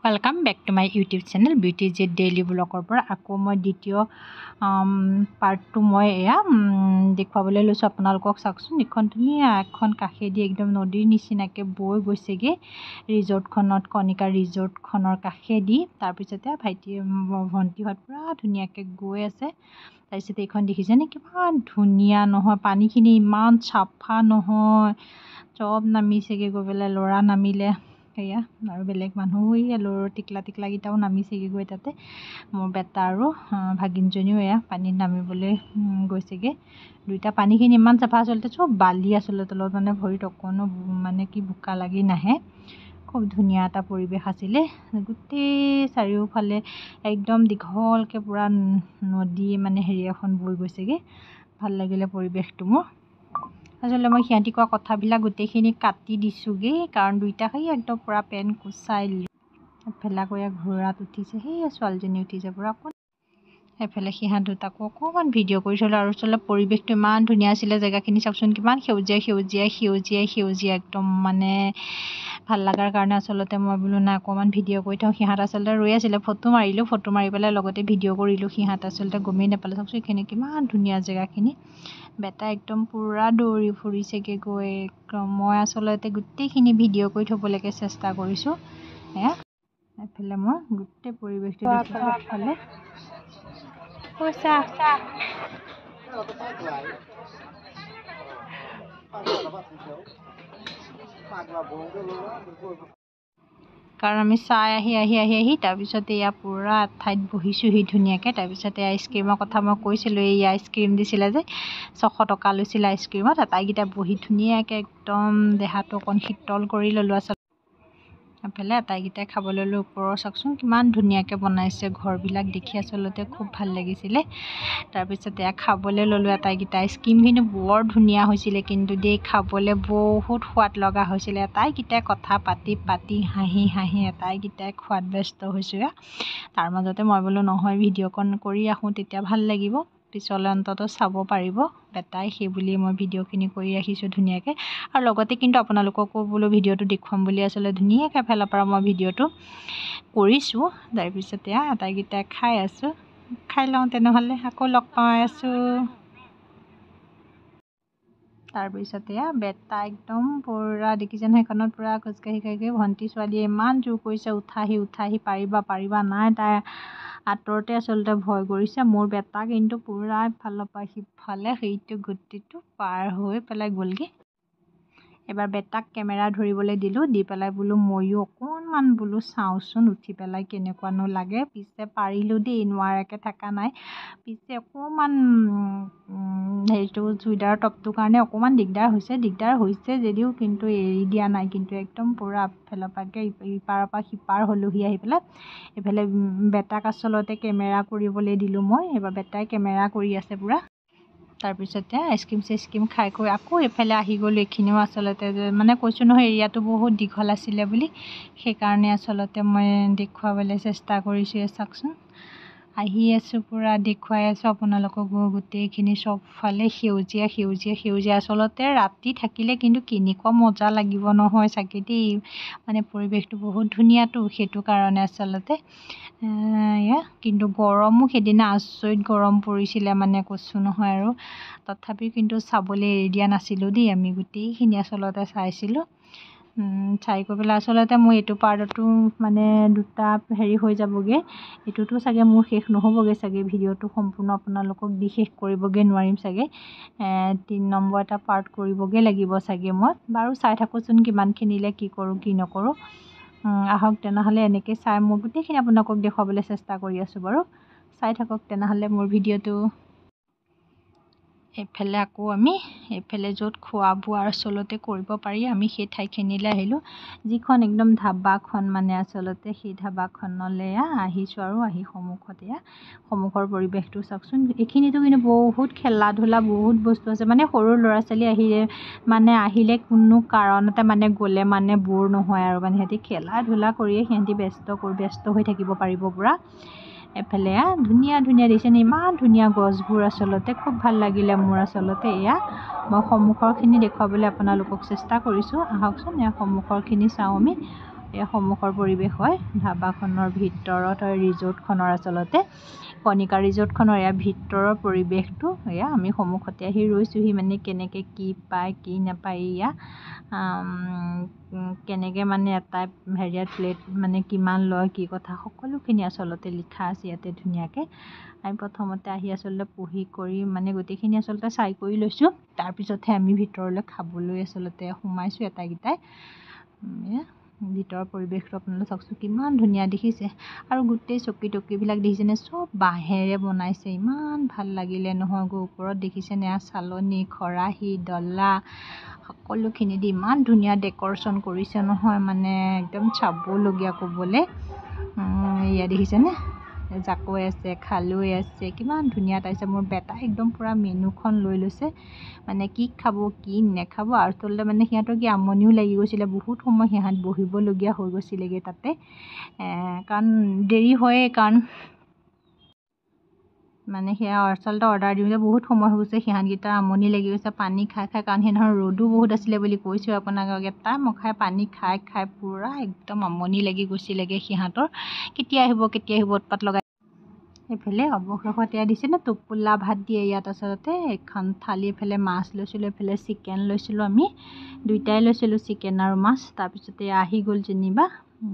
Welcome back to my YouTube channel beauty Z daily blogger पर आको मैं द्वितीय पार्ट तो मैं या देखुवाबले लैसो आपनालोকক चाकचोन इखन धुनिया एखन काषेदी एकदम नदीर निचिनाके बৈ গৈছেগে रिजर्टखনত कनिका रिजर्टखনৰ काषेदी तार पिछते भाइटी भंटीहत पुरा धुनियाके गৈ আছে তাৰপিছতে এইখন দেখিছেনে কিমান ধুনিয়া নহয় পানীখিনি ইমান চাফা নহয় চব নামিছেগে গৈ পেলাই লৰা নামিলে সেয়া আৰু বেলেগ মানুহ লৰৰ টিকলা টিকলা গিটাও নামিছেগে গৈ তাতে মোৰ বেটা আৰু ভাগিনজনীও এয়া পানীত নামিবলৈ গৈছেগে দুইটা পানীখিনি ইমান চাফা আচলতে চব বালি আচলতে তলত মানে ভৰিত অকণো মানে কি বোকা লাগি নাহে খুব ধুনিয়া এটা পৰিৱেশ আছিলে গোটেই চাৰিওফালে একদম দীঘলকে পুৰা নদী মানে হেৰি এখন বৈ গৈছেগে ভাল লাগিলে পৰিৱেশটো মোৰ আসলে মই সিহঁতি কোৱা কথাবিলাক গোটেইখিনি কাটি দিছোগে কাৰণ দুইটা খাই একদম পুৰা পেন কুচাই এফালে আকৌ ঘোঁৰাত উঠিছে সেই ছোৱালীজনী উঠিছে পুৰা এফালে সিহঁত দুটাকো অকণমান ভিডিঅ' কৰিছিলোঁ আৰু চলে পৰিৱেশটো ইমান ধুনীয়া আছিলে জেগাখিনি চাওকচোন কিমান সেউজীয়া একদম মানে ভাল লগাৰ কাৰণে আচলতে মই বোলো না অকণমান ভিডিঅ' কৰি থওঁ সিহঁত আচলতে ৰৈ আছিলে ফটো মাৰি পেলাই লগতে ভিডিঅ' কৰিলোঁ সিহঁত আচলতে গমেই নাপালে চাওকচোন এইখিনি কিমান ধুনীয়া জেগাখিনি বেটা একদম পুৰা দৌৰি ফুৰিছেগে গৈ মই আচলতে গোটেইখিনি ভিডিঅ' কৰি থ'বলৈকে চেষ্টা কৰিছোঁ এয়া এফালে মই গোটেই পৰিৱেশটো দেখিছোঁ এফালে কাৰণ আমি চাই আহি তাৰপিছতে এয়া পুৰা ঠাইত বহিছোঁহি ধুনীয়াকৈ তাৰপিছতে আইচক্ৰীমৰ কথা মই কৈছিলোঁ এই আইচক্ৰীম দিছিলে যে 600 টকা লৈছিলে আইচক্ৰীমত আটাইকেইটা বহি ধুনীয়াকৈ একদম দেহাটো অকণ শীতল কৰি ল'লোঁ আচলতে এফালে আটাইকেইটাই খাবলৈ ল'লোঁ ওপৰৰ চাওকচোন কিমান ধুনীয়াকৈ বনাইছে ঘৰবিলাক দেখি আচলতে খুব ভাল লাগিছিলে তাৰপিছতে খাবলৈ ল'লোঁ আটাইকেইটা আইচক্ৰীমখিনি বৰ ধুনীয়া হৈছিলে কিন্তু দেই খাবলৈ বহুত সোৱাদ লগা হৈছিলে আটাইকেইটাই কথা পাতি হাঁহি আটাইকেইটাই খোৱাত ব্যস্ত হৈছোঁ তাৰ মাজতে মই বোলো নহয় ভিডিঅ'কণ কৰি আহোঁ তেতিয়া ভাল লাগিব পিছলৈ অন্তত চাব পাৰিব বেটাই সেই বুলি মই ভিডিঅ'খিনি কৰি ৰাখিছোঁ ধুনীয়াকৈ আৰু লগতে কিন্তু আপোনালোককো বোলো ভিডিঅ'টো দেখুৱাম বুলি আচলতে ধুনীয়াকৈ এফালৰ পৰা মই ভিডিঅ'টো কৰিছোঁ তাৰপিছতে আটাইকেইটাই খাই আছোঁ খাই লওঁ তেনেহ'লে আকৌ লগ পাই আছোঁ তাৰপিছতে বেটা একদম পুৰা দেখিছে নহয় সেইখনত পুৰা খোজকাঢ়ি ভণ্টি ছোৱালীয়ে ইমান জোৰ কৰিছে উঠাহি পাৰিবা নাই তাই আঁতৰতে আচলতে ভয় কৰিছে মোৰ বেটা কিন্তু পুৰা ইফালৰ পৰা সিফালে সেইটো গতিটো পাৰ হৈ পেলাই গ'লগৈ এবাৰ বেটাক কেমেৰা ধৰিবলৈ দিলোঁ দি পেলাই বোলো ময়ো অকণমান বোলো চাওঁচোন উঠি পেলাই কেনেকুৱানো লাগে পিছে পাৰিলোঁ দেই নোৱাৰাকৈ থকা নাই পিছে অকণমান হেৰিটো চুইদাৰ টপটোৰ কাৰণে অকণমান দিগদাৰ হৈছে যদিও কিন্তু এৰি দিয়া নাই কিন্তু একদম পুৰা ফালৰ পৰাকৈ ইপাৰৰ পৰা সিপাৰ হ'লোহি আহি পেলাই এইফালে বেটাক আচলতে কেমেৰা কৰিবলৈ দিলোঁ মই এইবাৰ বেটাই কেমেৰা কৰি আছে পুৰা তাৰপিছতে আইচক্ৰীম খাই আকৌ এইফালে আহি গ'লোঁ এইখিনিও আচলতে মানে কৈছোঁ নহয় এৰিয়াটো বহুত দীঘল আছিলে বুলি সেইকাৰণে আচলতে মই দেখুৱাবলৈ চেষ্টা কৰিছোঁ চাওকচোন আহি আছোঁ পুৰা দেখুৱাই আছোঁ আপোনালোকক গোটেইখিনি চবফালে সেউজীয়া আচলতে ৰাতি থাকিলে কিন্তু কেনেকুৱা মজা লাগিব নহয় চাগে দেই মানে পৰিৱেশটো বহুত ধুনীয়াটো সেইটো কাৰণে আচলতে কিন্তু গৰমো সেইদিনা আচৰিত গৰম পৰিছিলে মানে কৈছোঁ নহয় আৰু তথাপিও কিন্তু চাবলৈ এৰি দিয়া নাছিলোঁ দেই আমি গোটেইখিনি আচলতে চাইছিলোঁ চাই কৰি পেলাই আচলতে মোৰ এইটো পাৰ্টতো মানে দুটা হেৰি হৈ যাবগৈ এইটোতো চাগে মোৰ শেষ নহ'বগৈ চাগে ভিডিঅ'টো সম্পূৰ্ণ আপোনালোকক দি শেষ কৰিবগৈ নোৱাৰিম চাগে 3 নম্বৰ এটা পাৰ্ট কৰিবগৈ লাগিব চাগে মই বাৰু চাই থাকোঁচোন কিমানখিনিলে কি কৰোঁ কি নকৰোঁ আহক তেনেহ'লে এনেকৈ চাই মই গোটেইখিনি আপোনালোকক দেখুৱাবলৈ চেষ্টা কৰি আছোঁ বাৰু চাই থাকক তেনেহ'লে মোৰ ভিডিঅ'টো এইফালে আকৌ আমি এইফালে য'ত খোৱা বোৱা আচলতে কৰিব পাৰি আমি সেই ঠাইখিনিলৈ আহিলোঁ যিখন একদম ধাবাখন মানে আচলতে সেই ধাবাখনলৈ আহিছোঁ আৰু আহি সন্মুখৰ পৰিৱেশটো চাওকচোন এইখিনিতো কিন্তু বহুত খেলা ধূলা বহুত বস্তু আছে মানে সৰু ল'ৰা ছোৱালী আহিলে কোনো কাৰণতে মানে গ'লে মানে ব'ৰ নহয় আৰু মানে সিহঁতি খেলা ধূলা কৰিয়ে সিহঁতি ব্যস্ত হৈ থাকিব পাৰিব পুৰা এফালে ধুনীয়া দেখিছেনে ইমান ধুনীয়া গছবোৰ আচলতে খুব ভাল লাগিলে মোৰ আচলতে এয়া মই সন্মুখৰখিনি দেখুৱাবলৈ আপোনালোকক চেষ্টা কৰিছোঁ আহকচোন সন্মুখৰখিনি চাওঁ আমি এই সন্মুখৰ পৰিৱেশ হয় ধাবাখনৰ ভিতৰত হয় ৰিজৰ্টখনৰ আচলতে কণিকা ৰিজৰ্টখনৰ এয়া ভিতৰৰ পৰিৱেশটো এয়া আমি সন্মুখতে আহি ৰৈছোঁহি মানে কেনেকৈ কি পায় কি নাপায় এয়া কেনেকৈ মানে এটা হেৰিয়াত প্লেট মানে কিমান লয় কি কথা সকলোখিনি আচলতে লিখা আছে ইয়াতে ধুনীয়াকৈ আমি প্ৰথমতে আহি আচলতে পঢ়ি কৰি মানে গোটেইখিনি আচলতে চাই কৰি লৈছোঁ তাৰপিছতহে আমি ভিতৰলৈ খাবলৈ আচলতে সোমাইছোঁ এটাইকেইটাই ভিতৰৰ পৰিৱেশটো আপোনালোকে চাওকচোন কিমান ধুনীয়া দেখিছে আৰু গোটেই চকী টকীবিলাক দেখিছেনে চব বাঁহেৰে বনাইছে ইমান ভাল লাগিলে নহয় ওপৰত দেখিছেনে চালনী খৰাহী ডলা সকলোখিনি দি ইমান ধুনীয়া ডেক'ৰেশ্যন কৰিছে নহয় মানে একদম চাবলগীয়া ক'বলৈ এয়া দেখিছেনে জাকৈ আছে খালৈ আছে কিমান ধুনীয়া তাৰপিছত মোৰ বেটা একদম পূৰা মেনুখন লৈ লৈছে মানে কি খাব কি নেখাব আৰু আচলতে মানে সিহঁতৰ কি আমনিও লাগি গৈছিলে বহুত সময় সিহঁত বহিবলগীয়া হৈ গৈছিলেগৈ তাতে কাৰণ দেৰি হয়ে কাৰণ মানে সেয়া আচলতে অৰ্ডাৰ দিওঁতে বহুত সময় হৈ গৈছে সিহঁতকেইটাৰ আমনি লাগি গৈছে পানী খাই খাই কাৰণ সেইদিনাখন ৰ'দো বহুত আছিলে বুলি কৈছোঁ আপোনাক এটা মখাই পানী খাই খাই পূৰা একদম আমনি লাগি গৈছিলেগৈ সিহঁতৰ কেতিয়া আহিব উৎপাত লগাই এইফালে অৱশেষত এয়া দিছে ন টোপোলা ভাত দিয়ে ইয়াত আচলতে এখন থালি এইফালে মাছ লৈছিলোঁ এইফালে চিকেন লৈছিলোঁ আমি দুইটাই লৈছিলোঁ চিকেন আৰু মাছ তাৰপিছতে আহি গ'ল যেনিবা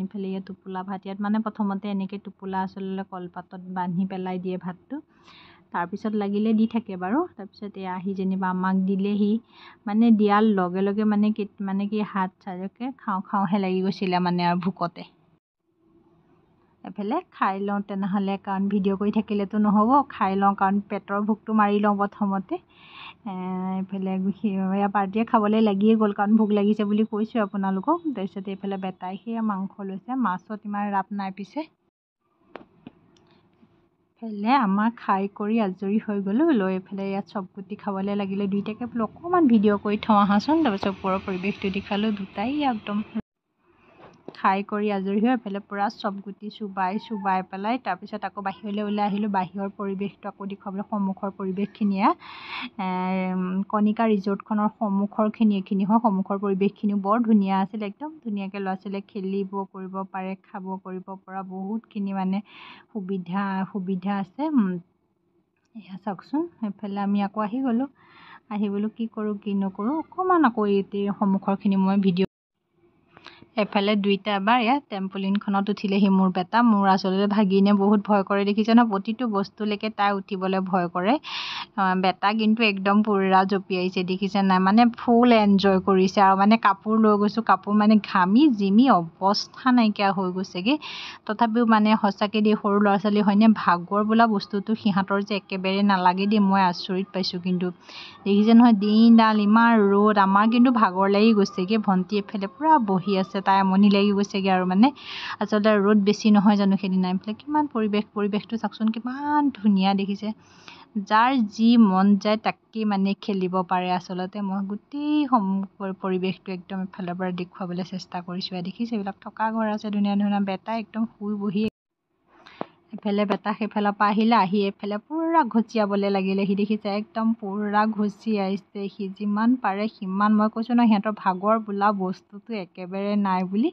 এইফালে ইয়াত টোপোলা ভাত ইয়াত মানে প্ৰথমতে এনেকৈ টোপোলা আচলতে কলপাতত বান্ধি পেলাই দিয়ে ভাতটো তাৰপিছত লাগিলে দি থাকে বাৰু তাৰপিছত এয়া আহি যেনিবা আমাক দিলেহি মানে দিয়াৰ লগে লগে মানে কি হাত চাজকে খাওঁহে লাগি গৈছিলে মানে আৰু ভোকতে এফালে খাই লওঁ তেনেহ'লে কাৰণ ভিডিঅ' কৰি থাকিলেতো নহ'ব খাই লওঁ কাৰণ পেটৰ ভোকটো মাৰি লওঁ প্ৰথমতে এইফালে এয়া পাৰ্টিয়ে খাবলৈ লাগিয়ে গ'ল কাৰণ ভোক লাগিছে বুলি কৈছোঁ আপোনালোকক তাৰপিছত এইফালে বেটাই সেয়া মাংস লৈছে মাছত ইমান ৰাপ নাই পিছে এইফালে আমাৰ খাই কৰি আজৰি হৈ গ'লোঁ লৈ এইফালে ইয়াত চবগুটি খাবলৈ লাগিলে দুইটাকে বোলো অকণমান ভিডিঅ' কৰি থওঁ আহাচোন তাৰপিছত ওপৰৰ পৰিৱেশটো দেখালোঁ দুটাই একদম খাই কৰি আজৰি হৈ এইফালে পূৰা চবগুটি চুবাই পেলাই তাৰপিছত আকৌ বাহিৰলৈ ওলাই আহিলোঁ বাহিৰৰ পৰিৱেশটো আকৌ দেখুৱাবলৈ সন্মুখৰ পৰিৱেশখিনি কণিকা ৰিজৰ্টখনৰ এইখিনি হয় সন্মুখৰ পৰিৱেশখিনিও বৰ ধুনীয়া আছিল একদম ধুনীয়াকৈ ল'ৰা ছোৱালীয়ে খেলিব কৰিব পাৰে খাব কৰিব পৰা বহুতখিনি মানে সুবিধা আছে এয়া চাওকচোন সেইফালে আমি আকৌ আহি গ'লোঁ কি কৰোঁ কি নকৰোঁ অকণমান আকৌ এই সন্মুখৰখিনি মই ভিডিঅ' এফালে দুইটা এবাৰ ইয়াত টেম্পলিনখনত উঠিলেহি মোৰ বেটা মোৰ আচলতে ভাগিনে বহুত ভয় কৰে দেখিছে ন প্ৰতিটো বস্তুলৈকে তাই উঠিবলৈ ভয় কৰে বেটা কিন্তু একদম পূৰা জঁপিয়াইছে দেখিছে নাই মানে ফুল এনজয় কৰিছে আৰু মানে কাপোৰ লৈ গৈছোঁ কাপোৰ মানে ঘামি জিমি অৱস্থা নাইকিয়া হৈ গৈছেগৈ তথাপিও মানে সঁচাকৈ দেই সৰু ল'ৰা ছোৱালী হয়নে ভাগৰ বোলা বস্তুটো সিহঁতৰ যে একেবাৰে নালাগে দেই মই আচৰিত পাইছোঁ কিন্তু দেখিছে নহয় দিনডাল ইমান ৰ'দ আমাৰ কিন্তু ভাগৰ লাগি গৈছেগৈ ভণ্টি এফালে পূৰা বহি আছে তাই আমনি লাগি গৈছেগৈ আৰু মানে আচলতে ৰ'দ বেছি নহয় জানো সেইদিনা এইফালে কিমান পৰিৱেশটো চাওকচোন কিমান ধুনীয়া দেখিছে যাৰ যি মন যায় তাকেই মানে খেলিব পাৰে আচলতে মই গোটেই পৰিৱেশটো একদম এফালৰ পৰা দেখুৱাবলৈ চেষ্টা কৰিছোঁ দেখিছে এইবিলাক থকা ঘৰ আছে ধুনীয়া ধুনীয়া বেটা একদম শুই বহি এফালে বেটা সেইফালৰ পৰা আহি এইফালে পূৰা ঘচিয়াবলৈ লাগিলে সি দেখিছে একদম পূৰা ঘচিয়াইছে সি যিমান পাৰে সিমান মই কৈছোঁ ন সিহঁতৰ ভাগৰ বোলা বস্তুটো একেবাৰে নাই বুলি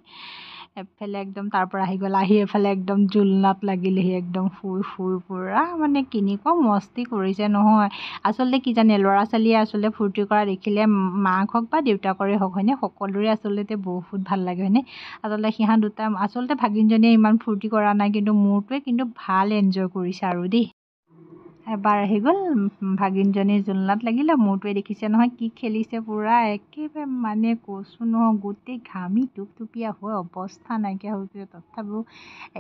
এফালে একদম তাৰ পৰা আহি গ'ল এইফালে একদম জোলনাত লাগিলেহি একদম শুই পূৰা মানে কেনেকুৱা মস্তি কৰিছে নহয় আচলতে কি জানে ল'ৰা ছোৱালীয়ে আচলতে ফূৰ্তি কৰা দেখিলে মাক হওক বা দেউতাকৰে হওক হয়নে সকলোৰে আচলতে বহুত ভাল লাগে হয়নে আচলতে সিহঁত দুটা আচলতে ভাগিনজনীয়ে ইমান ফূৰ্তি কৰা নাই কিন্তু মোৰটোৱে কিন্তু ভাল এনজয় কৰিছে আৰু দেই এবাৰ আহি গ'ল ভাগিনজনী জোলনাত লাগিলে মোৰটোৱে দেখিছে নহয় কি খেলিছে পূৰা একেবাৰে মানে কৈছোঁ নহয় গোটেই ঘামি টুপটুপীয়া হৈ অৱস্থা নাইকিয়া হৈছে তথাপিও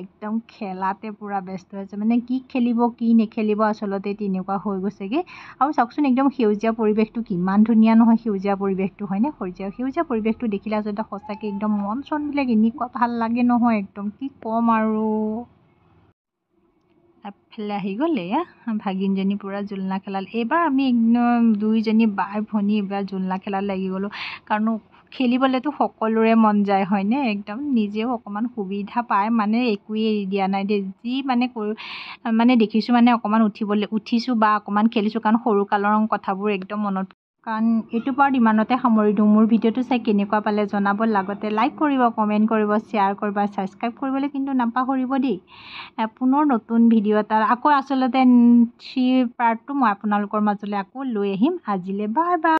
একদম খেলাতে পূৰা ব্যস্ত হৈছে মানে কি খেলিব কি নেখেলিব আচলতে তেনেকুৱা হৈ গৈছেগৈ আৰু চাওকচোন একদম সেউজীয়া পৰিৱেশটো কিমান ধুনীয়া নহয় সেউজীয়া পৰিৱেশটো হয়নে সেউজীয়া পৰিৱেশটো দেখিলে আচলতে সঁচাকৈ একদম মন চনবিলাক এনেকুৱা ভাল লাগে নহয় একদম কি ক'ম আৰু এফালে আহি গ'ল এয়া ভাগিনজনী পূৰা জোলনা খেলাল এইবাৰ আমি একদম দুইজনী বাই ভনী এইবাৰ জোলনা খেলাত লাগি গ'লোঁ কাৰণ খেলিবলৈতো সকলোৰে মন যায় হয়নে একদম নিজেও অকণমান সুবিধা পায় মানে একোৱেই এৰি দিয়া নাই দেই যি মানে দেখিছোঁ মানে অকণমান উঠিছোঁ বা অকণমান খেলিছোঁ কাৰণ সৰুকালৰ কথাবোৰ একদম মনত কাৰণ এইটো পাৰ্ট ইমানতে সামৰি দিওঁ। মোৰ ভিডিঅ'টো চাই কেনেকুৱা পালে জনাব, লগতে লাইক কৰিব, কমেণ্ট কৰিব, শ্বেয়াৰ কৰিব, ছাবস্ক্ৰাইব কৰিবলৈ কিন্তু নাপাহৰিব দেই। পুনৰ নতুন ভিডিঅ' এটা আকৌ আচলতে 3 পাৰ্টটো মই আপোনালোকৰ মাজলৈ আকৌ লৈ আহিম। আজিলৈ বাই বাই।